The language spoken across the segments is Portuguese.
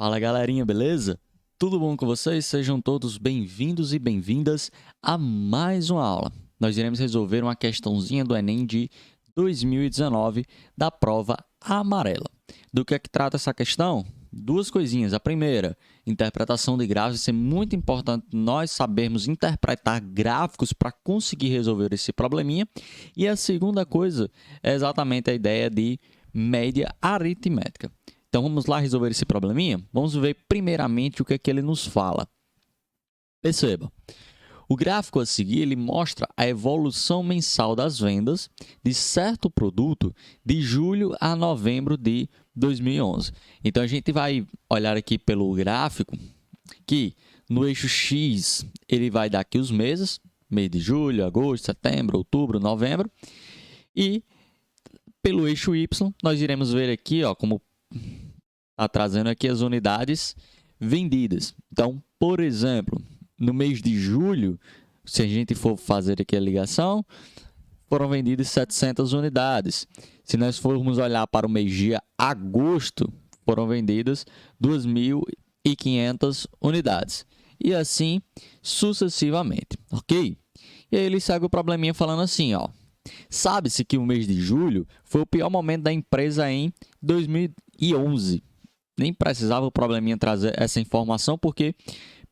Fala galerinha, beleza? Tudo bom com vocês? Sejam todos bem-vindos e bem-vindas a mais uma aula. Nós iremos resolver uma questãozinha do Enem de 2019 da prova amarela. Do que é que trata essa questão? Duas coisinhas. A primeira, interpretação de gráficos. Isso é muito importante nós sabermos interpretar gráficos para conseguir resolver esse probleminha. E a segunda coisa é exatamente a ideia de média aritmética. Então, vamos lá resolver esse probleminha? Vamos ver primeiramente o que é que ele nos fala. Perceba, o gráfico a seguir ele mostra a evolução mensal das vendas de certo produto de julho a novembro de 2011. Então, a gente vai olhar aqui pelo gráfico que no eixo X ele vai dar aqui os meses, mês de julho, agosto, setembro, outubro, novembro. E pelo eixo Y, nós iremos ver aqui, ó, como está trazendo aqui as unidades vendidas. Então, por exemplo, no mês de julho, se a gente for fazer aqui a ligação, foram vendidas 700 unidades. Se nós formos olhar para o mês de agosto, foram vendidas 2.500 unidades. E assim sucessivamente, ok? E aí ele segue o probleminha falando assim, ó. Sabe-se que o mês de julho foi o pior momento da empresa em 2011. Nem precisava o probleminha trazer essa informação, porque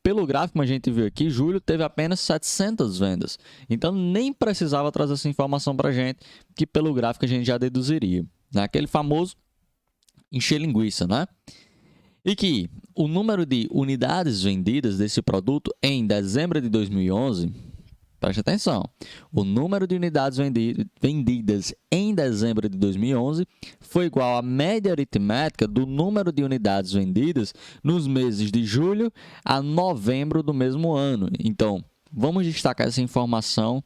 pelo gráfico, como a gente viu aqui, julho teve apenas 700 vendas. Então, nem precisava trazer essa informação para a gente, que pelo gráfico a gente já deduziria. Né? Aquele famoso encher linguiça, né? E que o número de unidades vendidas desse produto em dezembro de 2011... Preste atenção, o número de unidades vendidas em dezembro de 2011 foi igual à média aritmética do número de unidades vendidas nos meses de julho a novembro do mesmo ano. Então, vamos destacar essa informação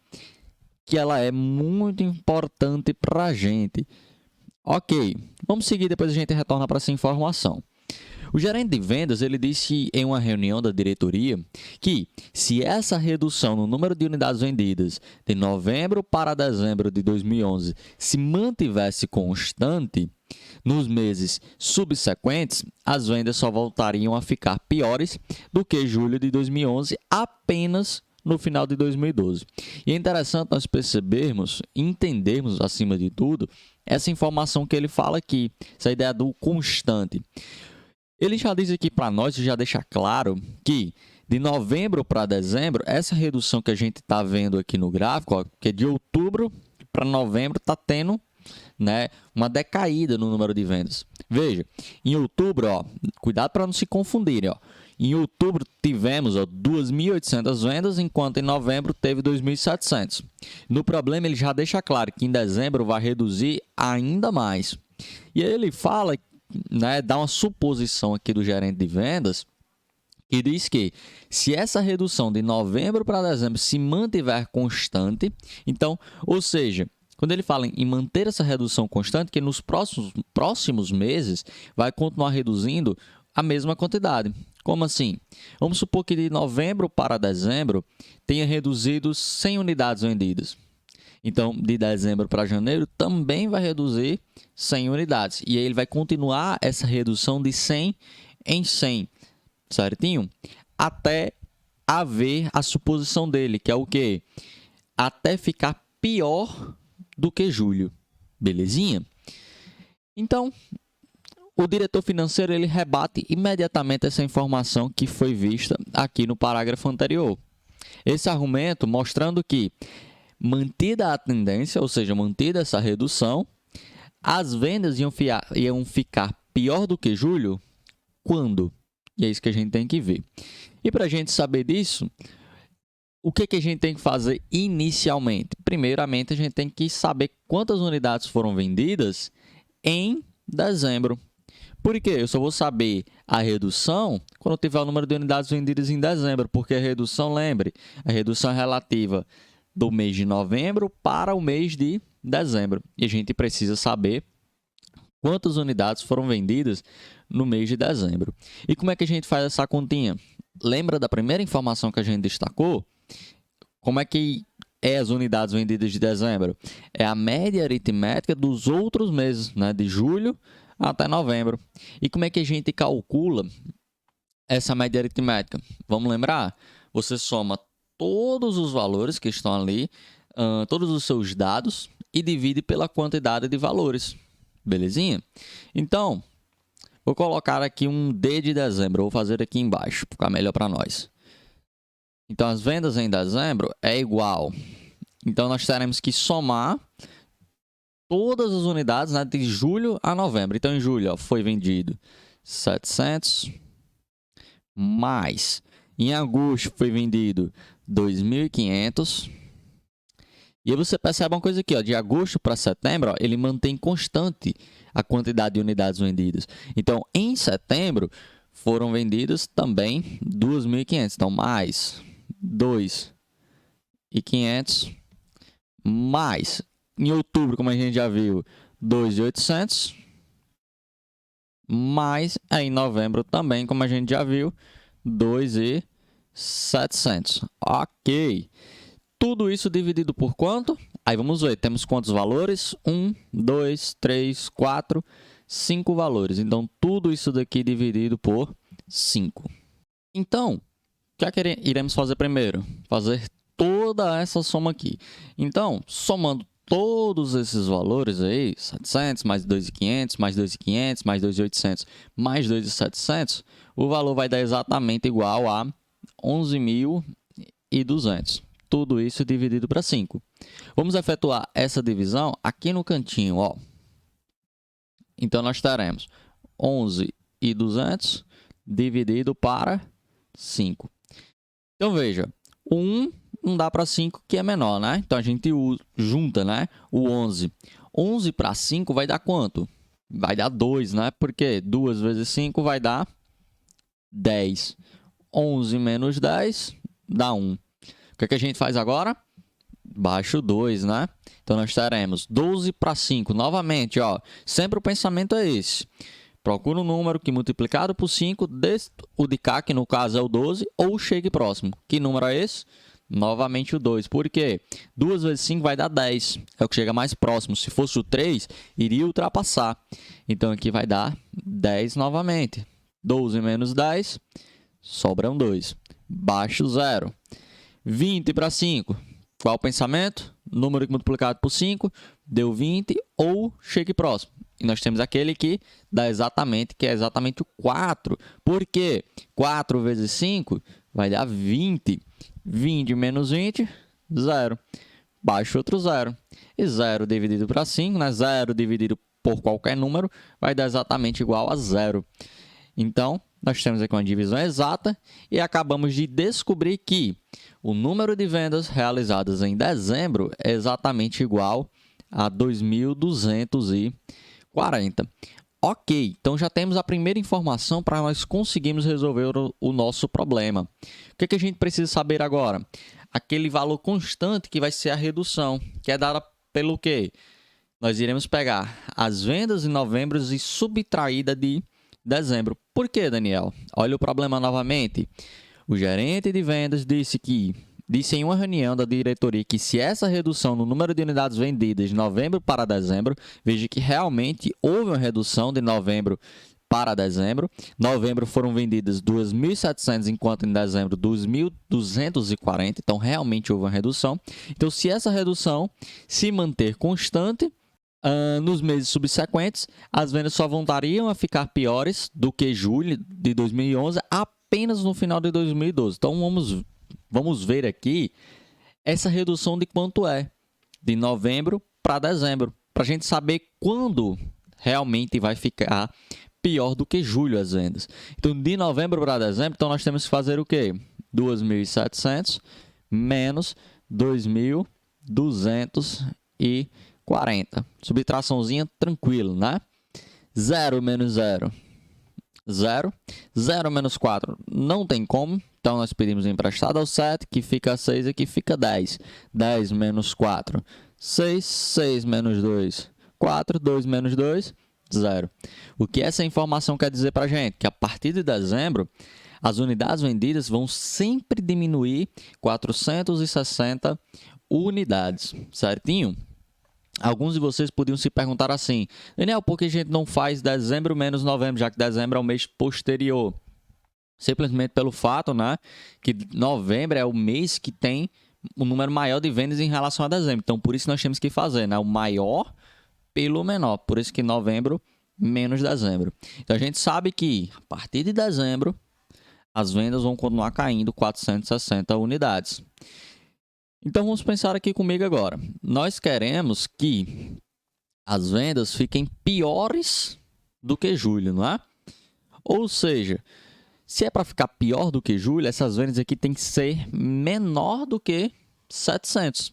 que ela é muito importante para a gente. Ok, vamos seguir, depois a gente retorna para essa informação. O gerente de vendas ele disse em uma reunião da diretoria que, se essa redução no número de unidades vendidas de novembro para dezembro de 2011 se mantivesse constante, nos meses subsequentes, as vendas só voltariam a ficar piores do que julho de 2011 apenas no final de 2012. E é interessante nós percebermos, entendermos, acima de tudo, essa informação que ele fala aqui, essa ideia do constante. Ele já diz aqui para nós, já deixa claro que de novembro para dezembro, essa redução que a gente está vendo aqui no gráfico, ó, que é de outubro para novembro, está tendo, né, uma decaída no número de vendas. Veja, em outubro, ó, cuidado para não se confundirem, ó, em outubro tivemos 2.800 vendas, enquanto em novembro teve 2.700. No problema, ele já deixa claro que em dezembro vai reduzir ainda mais. E aí ele fala, né, dá uma suposição aqui do gerente de vendas, que diz que se essa redução de novembro para dezembro se mantiver constante, então, ou seja, quando ele fala em manter essa redução constante, que nos próximos meses vai continuar reduzindo a mesma quantidade. Como assim? Vamos supor que de novembro para dezembro tenha reduzido 100 unidades vendidas. Então, de dezembro para janeiro, também vai reduzir 100 unidades. E aí ele vai continuar essa redução de 100 em 100, certinho? Até haver a suposição dele, que é o quê? Até ficar pior do que julho. Belezinha? Então, o diretor financeiro ele rebate imediatamente essa informação que foi vista aqui no parágrafo anterior. Esse argumento mostrando que, mantida a tendência, ou seja, mantida essa redução, as vendas iam ficar pior do que julho, quando? E é isso que a gente tem que ver. E para a gente saber disso, o que a gente tem que fazer inicialmente? Primeiramente, a gente tem que saber quantas unidades foram vendidas em dezembro. Por quê? Eu só vou saber a redução quando eu tiver o número de unidades vendidas em dezembro, porque a redução, lembre, a redução é relativa do mês de novembro para o mês de dezembro. E a gente precisa saber quantas unidades foram vendidas no mês de dezembro. E como é que a gente faz essa continha? Lembra da primeira informação que a gente destacou? Como é que as unidades vendidas de dezembro? É a média aritmética dos outros meses, né? De julho até novembro. E como é que a gente calcula essa média aritmética? Vamos lembrar? Você soma todos os valores que estão ali, todos os seus dados, e divide pela quantidade de valores. Belezinha? Então, vou colocar aqui um D de dezembro. Vou fazer aqui embaixo, para ficar melhor para nós. Então, as vendas em dezembro é igual. Então, nós teremos que somar todas as unidades, né, de julho a novembro. Então, em julho, ó, foi vendido 700, mais. Em agosto, foi vendido 2.500. E aí você percebe uma coisa aqui, ó, de agosto para setembro, ó, ele mantém constante a quantidade de unidades vendidas. Então, em setembro, foram vendidas também 2.500. Então, mais 2.500, mais. Em outubro, como a gente já viu, 2.800, mais aí em novembro também, como a gente já viu, 2.700. Ok. Tudo isso dividido por quanto? Aí vamos ver, temos quantos valores? 1, 2, 3, 4, 5 valores. Então, tudo isso daqui dividido por 5. Então, o que é que iremos fazer primeiro? Fazer toda essa soma aqui. Então, somando todos esses valores aí, 700 mais 2.500, mais 2.500, mais 2.800, mais 2.700, o valor vai dar exatamente igual a 11.200. Tudo isso dividido para 5. Vamos efetuar essa divisão aqui no cantinho, ó. Então, nós teremos 11.200 dividido para 5. Então, veja, o 1 não dá para 5, que é menor, né? Então, a gente junta, né? O 11. 11 para 5 vai dar quanto? Vai dar 2, né? Porque 2 vezes 5 vai dar 10. 11 menos 10 dá 1. O que é que a gente faz agora? Baixo 2, né? Então, nós teremos 12 para 5. Novamente, ó, sempre o pensamento é esse. Procura um número que multiplicado por 5, o de cá, que no caso é o 12, ou chegue próximo. Que número é esse? Novamente o 2. Por quê? 2 vezes 5 vai dar 10. É o que chega mais próximo. Se fosse o 3, iria ultrapassar. Então, aqui vai dar 10 novamente. 12 menos 10, sobram 2. Baixo 0. 20 para 5. Qual o pensamento? Número multiplicado por 5 deu 20 ou chegue próximo. E nós temos aquele que dá exatamente, que é exatamente o 4. Por quê? 4 vezes 5 vai dar 20. 20 menos 20, 0. Baixo outro 0. E 0 dividido para 5, né? 0 dividido por qualquer número, vai dar exatamente igual a 0. Então, nós temos aqui uma divisão exata e acabamos de descobrir que o número de vendas realizadas em dezembro é exatamente igual a 2.240. Ok, então já temos a primeira informação para nós conseguirmos resolver o nosso problema. O que é que a gente precisa saber agora? Aquele valor constante que vai ser a redução, que é dada pelo quê? Nós iremos pegar as vendas em novembro e subtraída de dezembro. Por quê, Daniel? Olha o problema novamente. O gerente de vendas disse em uma reunião da diretoria que se essa redução no número de unidades vendidas de novembro para dezembro, veja que realmente houve uma redução de novembro para dezembro. Novembro foram vendidas 2.700, enquanto em dezembro 2.240, então realmente houve uma redução. Então, se essa redução se manter constante, nos meses subsequentes, as vendas só voltariam a ficar piores do que julho de 2011, apenas no final de 2012. Então, vamos ver aqui essa redução de quanto é, de novembro para dezembro, para a gente saber quando realmente vai ficar pior do que julho as vendas. Então, de novembro para dezembro, então nós temos que fazer o quê? 2.700 menos 2.240. Subtraçãozinha tranquilo, né? 0 menos 0, 0. 0 menos 4 não tem como. Então, nós pedimos emprestado ao 7, que fica 6 e aqui fica 10. 10 menos 4, 6. 6 menos 2, 4. 2 menos 2, 0. O que essa informação quer dizer para a gente? Que a partir de dezembro, as unidades vendidas vão sempre diminuir 460 unidades, certinho? Alguns de vocês podiam se perguntar assim: Daniel, por que a gente não faz dezembro menos novembro, já que dezembro é o mês posterior? Simplesmente pelo fato, né, que novembro é o mês que tem o número maior de vendas em relação a dezembro. Então, por isso nós temos que fazer, né, o maior pelo menor. Por isso que novembro menos dezembro. Então, a gente sabe que a partir de dezembro, as vendas vão continuar caindo 460 unidades. Então, vamos pensar aqui comigo agora. Nós queremos que as vendas fiquem piores do que julho, não é? Ou seja, se é para ficar pior do que julho, essas vendas aqui tem que ser menor do que 700.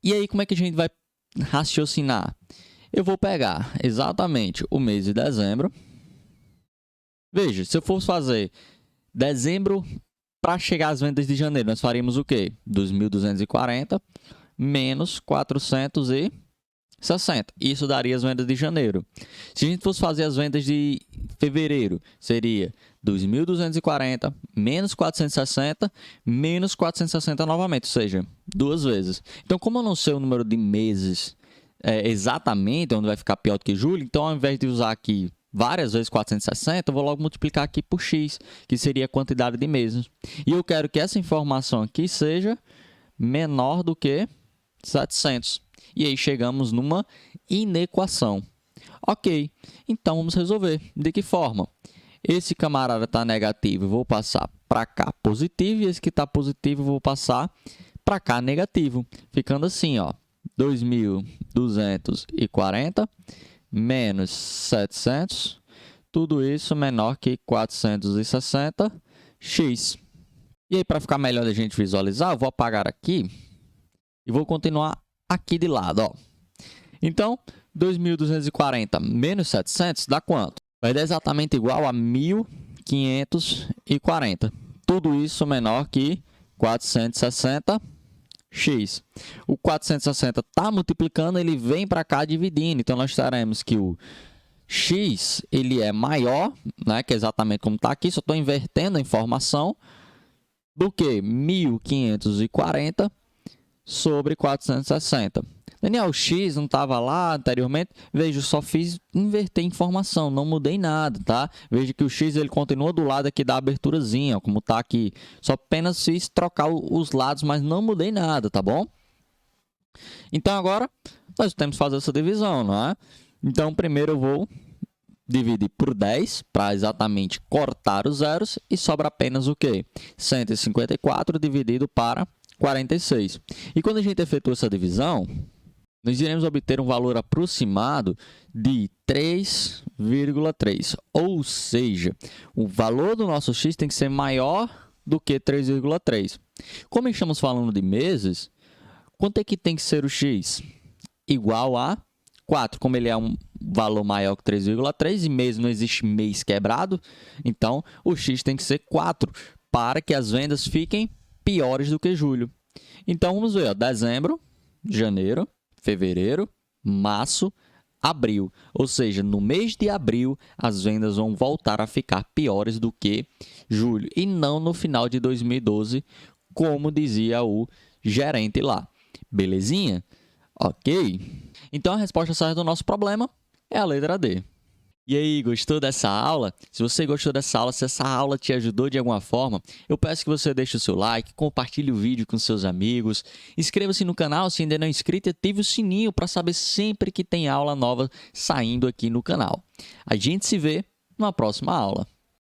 E aí, como é que a gente vai raciocinar? Eu vou pegar exatamente o mês de dezembro. Veja, se eu fosse fazer dezembro para chegar às vendas de janeiro, nós faríamos o quê? 2.240 menos 460. Isso daria as vendas de janeiro. Se a gente fosse fazer as vendas de fevereiro, seria 2.240 menos 460 menos 460 novamente, ou seja, duas vezes. Então, como eu não sei o número de meses exatamente, onde vai ficar pior do que julho, então ao invés de usar aqui várias vezes 460, eu vou logo multiplicar aqui por x, que seria a quantidade de meses. E eu quero que essa informação aqui seja menor do que 700. E aí chegamos numa inequação. Ok, então vamos resolver. De que forma? Esse camarada está negativo, eu vou passar para cá positivo, e esse que está positivo eu vou passar para cá negativo. Ficando assim, ó, 2.240 menos 700, tudo isso menor que 460x. E aí, para ficar melhor da gente visualizar, eu vou apagar aqui e vou continuar aqui de lado, ó. Então, 2.240 menos 700 dá quanto? Vai dar exatamente igual a 1.540. Tudo isso menor que 460x. O 460 está multiplicando, ele vem para cá dividindo. Então, nós teremos que o x ele é maior, né, que é exatamente como está aqui, só estou invertendo a informação, do que 1.540 sobre 460. Daniel, o x não estava lá anteriormente? Veja, eu só fiz inverter informação, não mudei nada, tá? Veja que o x ele continua do lado aqui da aberturazinha, ó, como está aqui. Só apenas fiz trocar os lados, mas não mudei nada, tá bom? Então, agora, nós temos que fazer essa divisão, não é? Então, primeiro eu vou dividir por 10 para exatamente cortar os zeros e sobra apenas o quê? 154 dividido para 46. E quando a gente efetua essa divisão, nós iremos obter um valor aproximado de 3,3. Ou seja, o valor do nosso x tem que ser maior do que 3,3. Como estamos falando de meses, quanto é que tem que ser o x? Igual a 4. Como ele é um valor maior que 3,3 e mês não existe mês quebrado, então o x tem que ser 4 para que as vendas fiquem piores do que julho. Então, vamos ver, ó, dezembro, janeiro, fevereiro, março, abril. Ou seja, no mês de abril, as vendas vão voltar a ficar piores do que julho. E não no final de 2012, como dizia o gerente lá. Belezinha? Ok? Então, a resposta certa do nosso problema é a letra D. E aí, gostou dessa aula? Se você gostou dessa aula, se essa aula te ajudou de alguma forma, eu peço que você deixe o seu like, compartilhe o vídeo com seus amigos, inscreva-se no canal se ainda não é inscrito e ative o sininho para saber sempre que tem aula nova saindo aqui no canal. A gente se vê numa próxima aula.